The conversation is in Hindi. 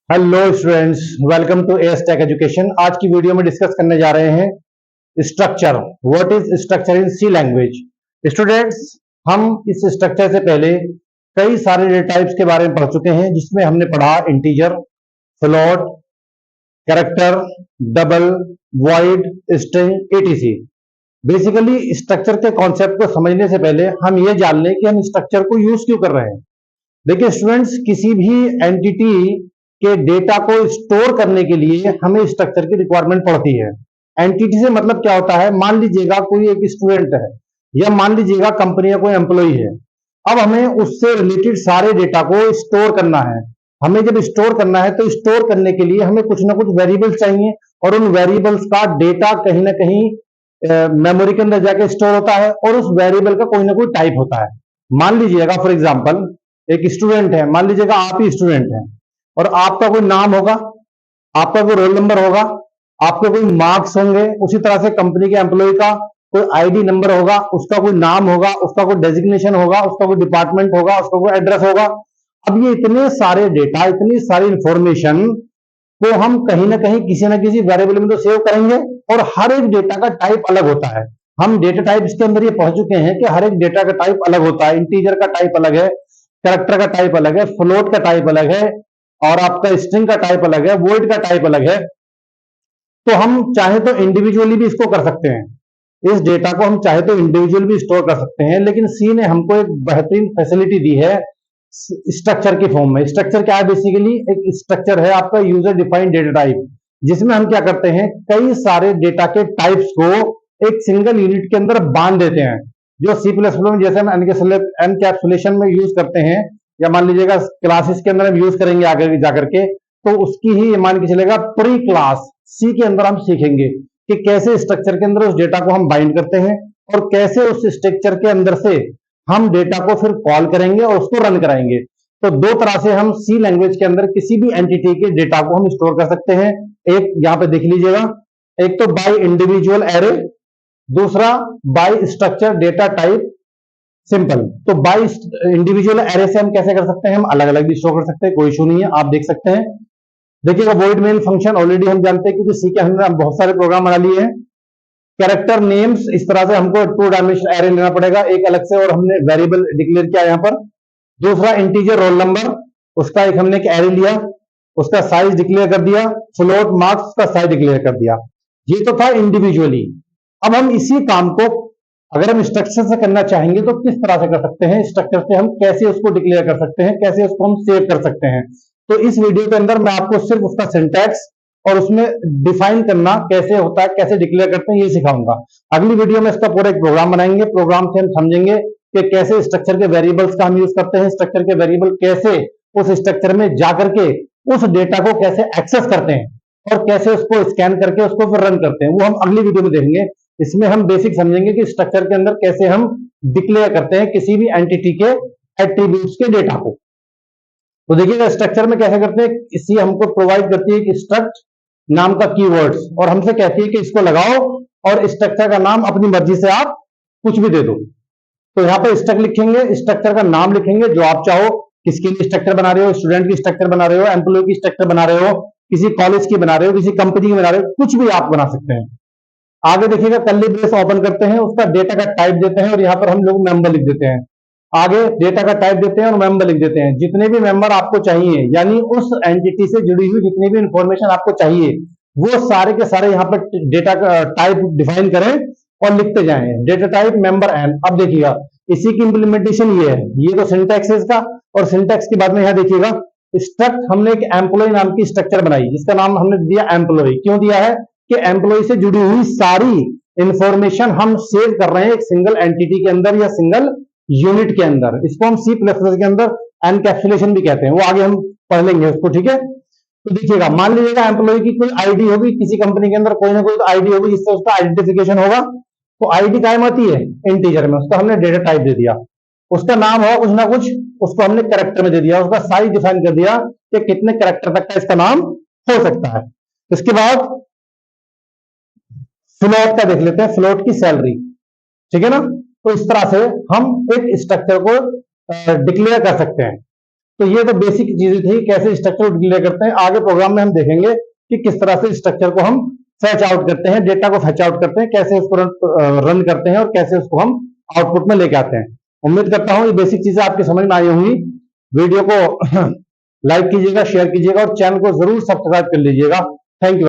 Hello students, welcome to S tech education. आज की वीडियो में डिस्कस करने जा रहे हैं structure. What is structure in C language. Students, हम इस स्ट्रक्चर से पहले कई सारे डेटा टाइप्स के बारे में पढ़ चुके हैं, जिसमें हमने पढ़ा integer, float, character, double, void, string, etc. Basically structure के कॉन्सेप्ट को समझने से पहले हम ये जान लें कि हम स्ट्रक्चर को यूज क्यों कर रहे हैं। देखिए स्टूडेंट्स, किसी भी एंटिटी के डेटा को स्टोर करने के लिए हमें स्ट्रक्चर की रिक्वायरमेंट पड़ती है। एंटिटी से मतलब क्या होता है, मान लीजिएगा कोई एक स्टूडेंट है या मान लीजिएगा कंपनी का कोई एम्प्लॉय है। अब हमें उससे रिलेटेड सारे डेटा को स्टोर करना है। हमें जब स्टोर करना है तो स्टोर करने के लिए हमें कुछ ना कुछ वेरिएबल्स चाहिए, और उन वेरिएबल्स का डेटा कहीं ना कहीं मेमोरी के अंदर जाके स्टोर होता है, और उस वेरिएबल का कोई ना कोई टाइप होता है। मान लीजिएगा फॉर एग्जाम्पल एक स्टूडेंट है, मान लीजिएगा आप ही स्टूडेंट हैं, और आपका कोई नाम होगा, आपका कोई रोल नंबर होगा, आपके कोई मार्क्स होंगे। उसी तरह से कंपनी के एम्प्लॉय का कोई आईडी नंबर होगा, उसका कोई नाम होगा, उसका कोई डेजिग्नेशन होगा, उसका कोई डिपार्टमेंट होगा, उसका कोई एड्रेस होगा। अब ये इतने सारे डेटा, इतनी सारी इंफॉर्मेशन को हम कहीं ना कहीं किसी ना किसी वेरिएबल में तो सेव करेंगे, और हर एक डेटा का टाइप अलग होता है। हम डेटा टाइप्स के अंदर ये पहुंच चुके हैं कि हर एक डेटा का टाइप अलग होता है। इंटीजर का टाइप अलग है, कैरेक्टर का टाइप अलग है, फ्लोट का टाइप अलग है, और आपका स्ट्रिंग का टाइप अलग है, वॉइड का टाइप अलग है। तो हम चाहे तो इंडिविजुअली भी इसको कर सकते हैं, इस डेटा को हम चाहे तो इंडिविजुअल भी स्टोर कर सकते हैं, लेकिन सी ने हमको एक बेहतरीन फैसिलिटी दी है स्ट्रक्चर की फॉर्म में। स्ट्रक्चर क्या है? बेसिकली एक स्ट्रक्चर है आपका यूजर डिफाइंड डेटा टाइप, जिसमें हम क्या करते हैं, कई सारे डेटा के टाइप्स को एक सिंगल यूनिट के अंदर बांध देते हैं। जो सी प्लस प्लस में जैसे हम एनकैप्सुलेशन में यूज करते हैं, या मान लीजिएगा क्लासेस के अंदर हम यूज करेंगे आगे जाकर के, तो उसकी ही मान के चलेगा प्री क्लास सी के अंदर हम सीखेंगे कि कैसे स्ट्रक्चर के अंदर उस डेटा को हम बाइंड करते हैं, और कैसे उस स्ट्रक्चर के अंदर से हम डेटा को फिर कॉल करेंगे और उसको रन कराएंगे। तो दो तरह से हम सी लैंग्वेज के अंदर किसी भी एंटिटी के डेटा को हम स्टोर कर सकते हैं। एक यहां पे देख लीजिएगा, एक तो बाय इंडिविजुअल एरे, दूसरा by structure data type simple. तो बाय इंडिविजुअल एरे से हम कैसे कर सकते हैं, हम अलग अलग भी स्टोर कर सकते हैं, कोई इशू नहीं है, आप देख सकते हैं। देखिएगा वॉइड मेन फंक्शन ऑलरेडी हम जानते हैं, क्योंकि सी के अंदर हम बहुत सारे प्रोग्राम बना लिए हैं। कैरेक्टर नेम्स, इस तरह से हमको 2 डायमेंशनल एरे लेना पड़ेगा एक अलग से, और हमने वेरिएबल डिक्लेयर किया यहां पर। दूसरा इंटीजर रोल नंबर, उसका एक हमने एक एरे लिया, उसका साइज डिक्लेयर कर दिया। फ्लोट मार्क्स का साइज डिक्लेयर कर दिया। ये तो था इंडिविजुअली। अब हम इसी काम को अगर हम स्ट्रक्चर से करना चाहेंगे तो किस तरह से कर सकते हैं, स्ट्रक्चर से हम कैसे उसको डिक्लेयर कर सकते हैं, कैसे उसको हम सेव कर सकते हैं। तो इस वीडियो के अंदर मैं आपको सिर्फ उसका सिंटैक्स और उसमें डिफाइन करना कैसे होता है, कैसे डिक्लेयर करते हैं, ये सिखाऊंगा। अगली वीडियो में इसका पूरा एक प्रोग्राम बनाएंगे, प्रोग्राम से हम समझेंगे कि कैसे स्ट्रक्चर के वेरिएबल्स का हम यूज करते हैं, स्ट्रक्चर के वेरिएबल कैसे उस स्ट्रक्चर में जाकर के उस डेटा को कैसे एक्सेस करते हैं, और कैसे उसको स्कैन करके उसको फिर रन करते हैं, वो हम अगली वीडियो में देखेंगे। इसमें हम बेसिक समझेंगे कि स्ट्रक्चर के अंदर कैसे हम डिक्लेयर करते हैं किसी भी एंटिटी के एट्रीब्यूट्स के डेटा को। तो देखिएगा स्ट्रक्चर में कैसे करते हैं, इसी हमको प्रोवाइड करती है कि स्ट्रक्ट नाम का कीवर्ड्स, और हमसे कहती है कि इसको लगाओ और स्ट्रक्चर का नाम अपनी मर्जी से आप कुछ भी दे दो। तो यहाँ पे स्ट्रक्ट लिखेंगे, स्ट्रक्चर का नाम लिखेंगे जो आप चाहो, किसके लिए स्ट्रक्चर बना रहे हो, स्टूडेंट की स्ट्रक्चर बना रहे हो, एम्प्लॉय की स्ट्रक्चर बना रहे हो, किसी कॉलेज की बना रहे हो, किसी कंपनी की बना रहे हो, कुछ भी आप बना सकते हैं। आगे देखिएगा कर्ली ब्रेस ओपन करते हैं, उसका डेटा का टाइप देते हैं, और यहाँ पर हम लोग मेंबर लिख देते हैं। आगे डेटा का टाइप देते हैं और मेंबर लिख देते हैं। जितने भी मेंबर आपको चाहिए, यानी उस एंटिटी से जुड़ी हुई जितनी भी इंफॉर्मेशन आपको चाहिए, वो सारे के सारे यहाँ पर डेटा का टाइप डिफाइन करें और लिखते जाएं। Data type member N. अब देखिएगा इसी की इंप्लीमेंटेशन ये है, ये तो सिंटैक्स है इसका, और सिंटैक्स के बाद में यहाँ देखिएगा स्ट्रक्ट हमने एक एम्प्लॉय नाम की स्ट्रक्चर बनाई, जिसका नाम हमने दिया एम्प्लॉय। क्यों दिया है कि एम्प्लॉय से जुड़ी हुई सारी इंफॉर्मेशन हम सेव कर रहे हैं एक सिंगल एंटिटी के अंदर या सिंगल यूनिट के अंदर। इसको हम सी प्लस प्लस के अंदर एनकैप्सुलेशन भी कहते हैं, वो आगे हम पढ़ लेंगे उसको, ठीक है। तो देखिएगा मान लीजिएगा एम्प्लॉय की कोई आईडी होगी, किसी कंपनी के अंदर कोई ना कोई आईडी होगी जिससे उसका आइडेंटिफिकेशन होगा। तो आईडी कायम आती है इंटीजर में, उसका हमने डेटा टाइप दे दिया। उसका नाम होगा कुछ ना कुछ, उसको हमने कैरेक्टर में दे दिया। उसका साइज डिफाइन कर दिया कि कितने कैरेक्टर तक का इसका नाम हो सकता है। इसके बाद फ्लोट का देख लेते हैं, फ्लोट की सैलरी, ठीक है ना। तो इस तरह से हम एक स्ट्रक्चर को डिक्लेयर कर सकते हैं। तो ये तो बेसिक चीजें थी, कैसे स्ट्रक्चर को डिक्लेयर करते हैं। आगे प्रोग्राम में हम देखेंगे कि किस तरह से स्ट्रक्चर को हम फैच आउट करते हैं, डेटा को फैच आउट करते हैं, कैसे उसको रन करते हैं और कैसे उसको हम आउटपुट में लेके आते हैं। उम्मीद करता हूं ये बेसिक चीजें आपकी समझ में आई होंगी। वीडियो को लाइक कीजिएगा, शेयर कीजिएगा और चैनल को जरूर सब्सक्राइब कर लीजिएगा। Thank you.